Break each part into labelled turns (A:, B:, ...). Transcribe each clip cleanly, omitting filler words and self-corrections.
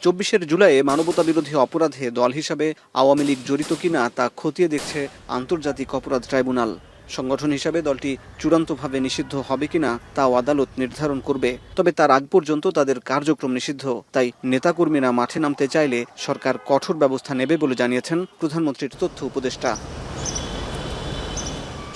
A: ২৪ জুলাইয়ে মানবতাবিরোধী অপরাধে দল হিসাবে আওয়ামী লীগ জড়িত কিনা তা খতিয়ে দেখছে আন্তর্জাতিক অপরাধ ট্রাইব্যুনাল। সংগঠন হিসাবে দলটি চূড়ান্তভাবে নিষিদ্ধ হবে কিনা তাও আদালত নির্ধারণ করবে। তবে তার আগ পর্যন্ত তাদের কার্যক্রম নিষিদ্ধ। তাই নেতাকর্মীরা মাঠে নামতে চাইলে সরকার কঠোর ব্যবস্থা নেবে বলে জানিয়েছেন প্রধানমন্ত্রীর তথ্য উপদেষ্টা।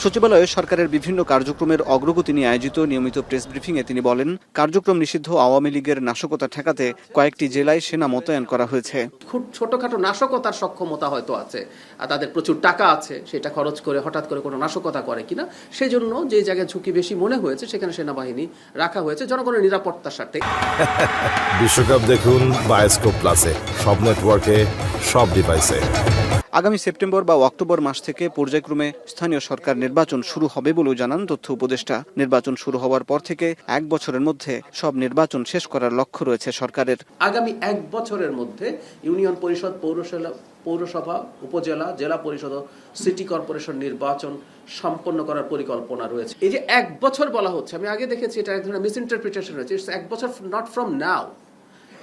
A: সচিবালয়ে সরকারের বিভিন্ন কার্যক্রমের অগ্রগতি নিয়ে আয়োজিত নিয়মিত প্রেস ব্রিফিংয়ে তিনি বলেন, কার্যক্রম নিষিদ্ধ আওয়ামী লীগের নাশকতা ঠেকাতে কয়েকটি জেলায় সেনা মোতায়েন করা হয়েছে।
B: খুব ছোটখাটো নাশকতার সক্ষমতা হয়তো আছে, আর তাদের প্রচুর টাকা আছে, সেটা খরচ করে হঠাৎ করে কোনো নাশকতা করে কিনা, সেই জন্য যে জায়গায় ঝুঁকি বেশি মনে হয়েছে সেখানে সেনাবাহিনী রাখা হয়েছে জনগণের নিরাপত্তার স্বার্থে।
C: বিশ্বকাপ দেখুন বায়োস্কোপ প্লাসে, সব নেটওয়ার্কে, সব ডিভাইসে।
A: আগামী সেপ্টেম্বর বা অক্টোবর মাস থেকে পর্যায়ক্রমে স্থানীয় সরকার নির্বাচন শুরু হবে বলেও জানান তথ্য উপদেষ্টা। নির্বাচন শুরু হওয়ার পর থেকে 1 বছরের মধ্যে সব নির্বাচন শেষ করার লক্ষ্য রয়েছে সরকারের।
B: আগামী 1 বছরের মধ্যে ইউনিয়ন পরিষদ, পৌরসভা, উপজেলা, জেলা পরিষদ, সিটি কর্পোরেশন নির্বাচন সম্পন্ন করার পরিকল্পনা রয়েছে। এই যে 1 বছর বলা হচ্ছে, আমি আগে দেখেছি এটা এক ধরনের মিসইন্টারপ্রিটেশন রয়েছে। 1 বছর নট ফ্রম নাও,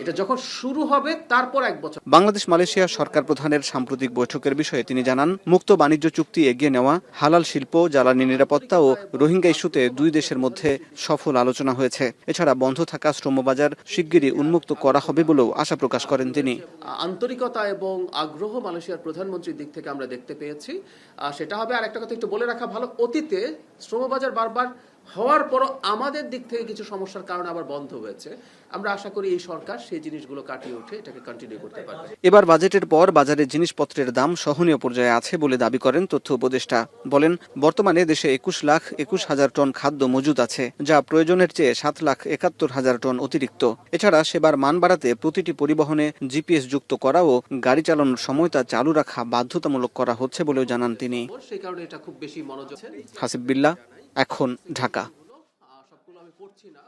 B: এটা যখন শুরু হবে তারপর 1 বছর।
A: বাংলাদেশ মালয়েশিয়া সরকার প্রধানের সাম্প্রতিক বৈঠকের বিষয়ে তিনি জানান, মুক্ত বাণিজ্য চুক্তি এগিয়ে নেওয়া, হালাল শিল্প, জ্বালানি নিরাপত্তা ও রোহিঙ্গা ইস্যুতে দুই দেশের মধ্যে সফল আলোচনা হয়েছে। এছাড়া বন্ধ থাকা শ্রমবাজার শিগগিরই উন্মুক্ত করা হবে বলেও আশা প্রকাশ করেন তিনি।
B: আন্তরিকতা এবং আগ্রহ মালয়েশিয়ার প্রধানমন্ত্রীর দিক থেকে আমরা দেখতে পেয়েছি। সেটা হবে। আর একটা কথা একটু বলে রাখা ভালো, অতীতে শ্রমবাজার বারবার হওয়ার পরও আমাদের দিক থেকে কিছু সমস্যার কারণে আবার বন্ধ হয়েছে। আমরা আশা করি এই সরকার সেই জিনিসগুলো কাটিয়ে উঠে এটাকে কন্টিনিউ করতে পারবে।
A: এবার বাজেটের পর বাজারে জিনিসপত্রের দাম সহনীয় পর্যায়ে আছে বলে দাবি করেন তথ্য উপদেষ্টা। বলেন, বর্তমানে দেশে 21,21,000 টন খাদ্য মজুদ আছে, যা প্রয়োজনের চেয়ে 7,71,000 টন অতিরিক্ত। এছাড়া সেবার মান বাড়াতে প্রতিটি পরিবহনে জিপিএস যুক্ত করা ও গাড়ি চালানোর সময় তা চালু রাখা বাধ্যতামূলক করা হচ্ছে বলেও জানান তিনি।
B: সেই কারণে এটা খুব বেশি মনোযোগ।
A: হাসিব বিল্লাহ, এখন, ঢাকা।
B: সবগুলো আমি পড়ছি না।